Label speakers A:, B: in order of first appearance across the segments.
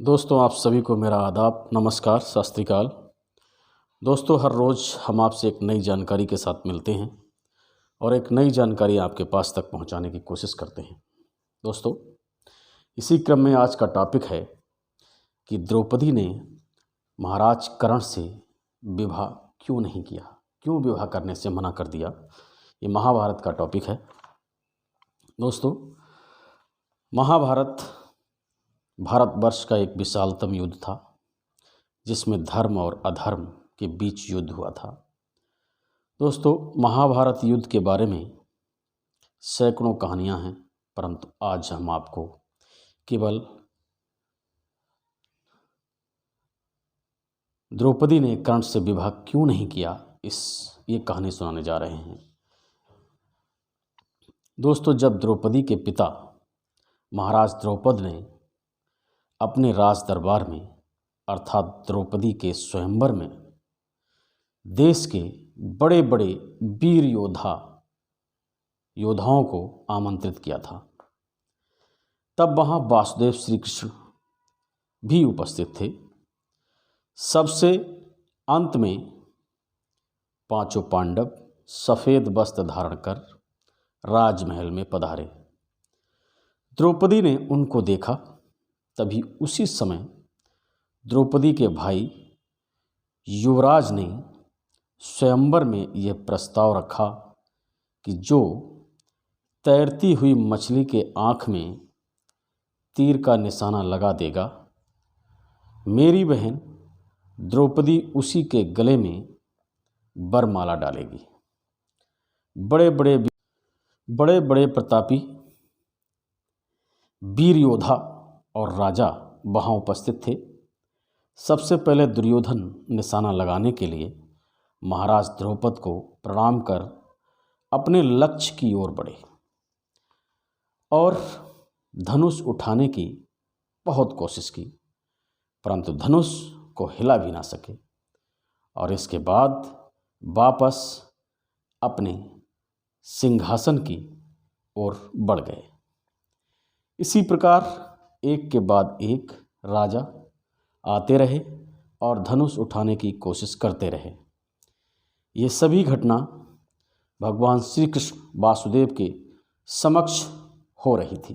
A: दोस्तों, आप सभी को मेरा आदाब, नमस्कार, सत श्री अकाल। दोस्तों, हर रोज़ हम आपसे एक नई जानकारी के साथ मिलते हैं और एक नई जानकारी आपके पास तक पहुंचाने की कोशिश करते हैं। दोस्तों, इसी क्रम में आज का टॉपिक है कि द्रौपदी ने महाराज कर्ण से विवाह क्यों नहीं किया, क्यों विवाह करने से मना कर दिया। ये महाभारत का टॉपिक है। दोस्तों, महाभारत भारतवर्ष का एक विशालतम युद्ध था जिसमें धर्म और अधर्म के बीच युद्ध हुआ था। दोस्तों, महाभारत युद्ध के बारे में सैकड़ों कहानियां हैं, परंतु आज हम आपको केवल द्रौपदी ने कर्ण से विवाह क्यों नहीं किया ये कहानी सुनाने जा रहे हैं। दोस्तों, जब द्रौपदी के पिता महाराज द्रौपद ने अपने राज दरबार में अर्थात द्रौपदी के स्वयंवर में देश के बड़े बड़े वीर योद्धाओं को आमंत्रित किया था, तब वहाँ वासुदेव श्री कृष्ण भी उपस्थित थे। सबसे अंत में पांचों पांडव सफ़ेद वस्त्र धारण कर राजमहल में पधारे। द्रौपदी ने उनको देखा। तभी उसी समय द्रौपदी के भाई युवराज ने स्वयंवर में यह प्रस्ताव रखा कि जो तैरती हुई मछली के आँख में तीर का निशाना लगा देगा, मेरी बहन द्रौपदी उसी के गले में वरमाला डालेगी। बड़े बड़े प्रतापी वीर योद्धा और राजा वहाँ उपस्थित थे। सबसे पहले दुर्योधन निशाना लगाने के लिए महाराज द्रौपद को प्रणाम कर अपने लक्ष्य की ओर बढ़े और धनुष उठाने की बहुत कोशिश की, परंतु धनुष को हिला भी ना सके और इसके बाद वापस अपने सिंहासन की ओर बढ़ गए। इसी प्रकार एक के बाद एक राजा आते रहे और धनुष उठाने की कोशिश करते रहे। ये सभी घटना भगवान श्री कृष्ण वासुदेव के समक्ष हो रही थी।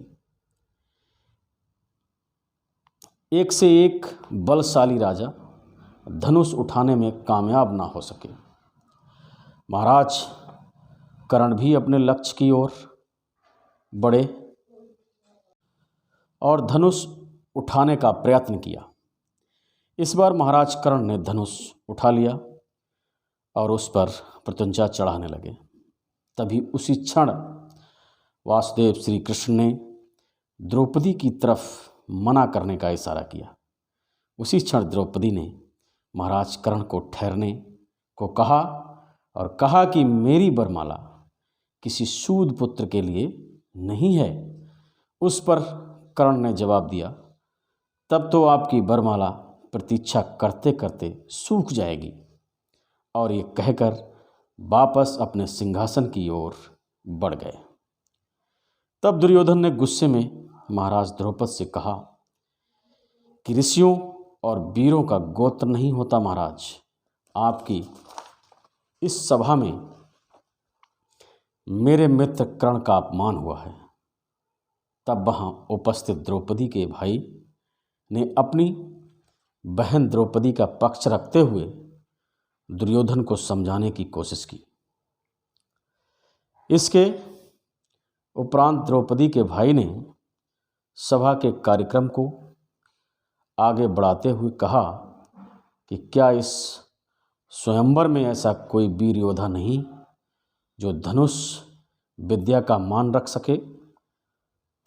A: एक से एक बलशाली राजा धनुष उठाने में कामयाब ना हो सके। महाराज कर्ण भी अपने लक्ष्य की ओर बढ़े और धनुष उठाने का प्रयत्न किया। इस बार महाराज कर्ण ने धनुष उठा लिया और उस पर प्रत्यंचा चढ़ाने लगे। तभी उसी क्षण वासुदेव श्री कृष्ण ने द्रौपदी की तरफ मना करने का इशारा किया। उसी क्षण द्रौपदी ने महाराज कर्ण को ठहरने को कहा और कहा कि मेरी वरमाला किसी सूद पुत्र के लिए नहीं है। उस पर कर्ण ने जवाब दिया, तब तो आपकी वरमाला प्रतीक्षा करते करते सूख जाएगी। और ये कहकर वापस अपने सिंहासन की ओर बढ़ गए। तब दुर्योधन ने गुस्से में महाराज द्रौपद से कहा कि ऋषियों और वीरों का गोत्र नहीं होता महाराज, आपकी इस सभा में मेरे मित्र कर्ण का अपमान हुआ है। तब वहाँ उपस्थित द्रौपदी के भाई ने अपनी बहन द्रौपदी का पक्ष रखते हुए दुर्योधन को समझाने की कोशिश की। इसके उपरांत द्रौपदी के भाई ने सभा के कार्यक्रम को आगे बढ़ाते हुए कहा कि क्या इस स्वयंवर में ऐसा कोई वीर योद्धा नहीं जो धनुष विद्या का मान रख सके।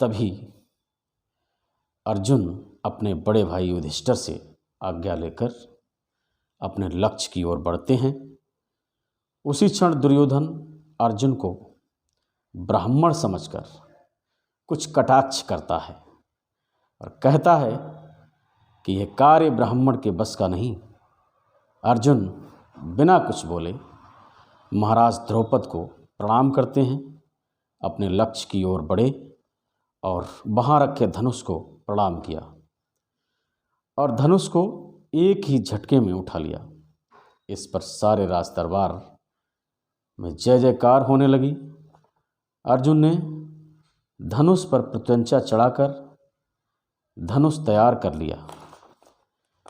A: तभी अर्जुन अपने बड़े भाई युधिष्ठिर से आज्ञा लेकर अपने लक्ष्य की ओर बढ़ते हैं। उसी क्षण दुर्योधन अर्जुन को ब्राह्मण समझकर कुछ कटाक्ष करता है और कहता है कि यह कार्य ब्राह्मण के बस का नहीं। अर्जुन बिना कुछ बोले महाराज द्रौपद को प्रणाम करते हैं, अपने लक्ष्य की ओर बढ़े और वहाँ रखे धनुष को प्रणाम किया। और धनुष को एक ही झटके में उठा लिया। इस पर सारे राज दरबार में जय जयकार होने लगी। अर्जुन ने धनुष पर प्रत्यंचा चढ़ाकर धनुष तैयार कर लिया,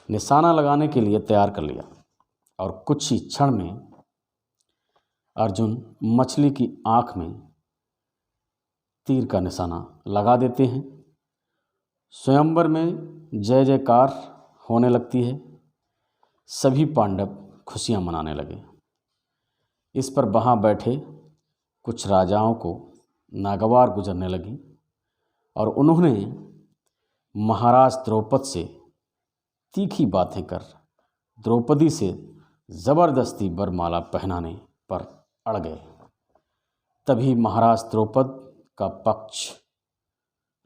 A: निशाना लगाने के लिए तैयार कर लिया। और कुछ ही क्षण में अर्जुन मछली की आंख में तीर का निशाना लगा देते हैं। स्वयंवर में जय जयकार होने लगती है। सभी पांडव खुशियां मनाने लगे। इस पर वहाँ बैठे कुछ राजाओं को नागवार गुजरने लगी और उन्होंने महाराज द्रौपद से तीखी बातें कर द्रौपदी से ज़बरदस्ती वरमाला पहनाने पर अड़ गए। तभी महाराज द्रौपद का पक्ष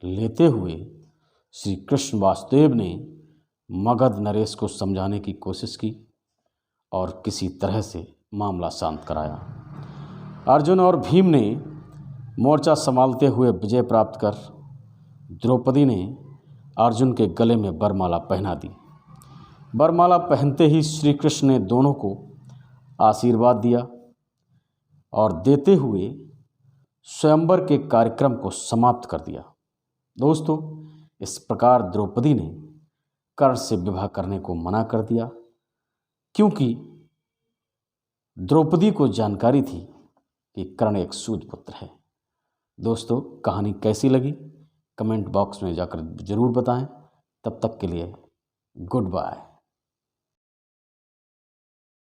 A: लेते हुए श्री कृष्ण वासुदेव ने मगध नरेश को समझाने की कोशिश की और किसी तरह से मामला शांत कराया। अर्जुन और भीम ने मोर्चा संभालते हुए विजय प्राप्त कर द्रौपदी ने अर्जुन के गले में वरमाला पहना दी। वरमाला पहनते ही श्री कृष्ण ने दोनों को आशीर्वाद दिया और देते हुए स्वयंवर के कार्यक्रम को समाप्त कर दिया। दोस्तों, इस प्रकार द्रौपदी ने कर्ण से विवाह करने को मना कर दिया, क्योंकि द्रौपदी को जानकारी थी कि कर्ण एक सूत पुत्र है। दोस्तों, कहानी कैसी लगी कमेंट बॉक्स में जाकर ज़रूर बताएं। तब तक के लिए गुड बाय।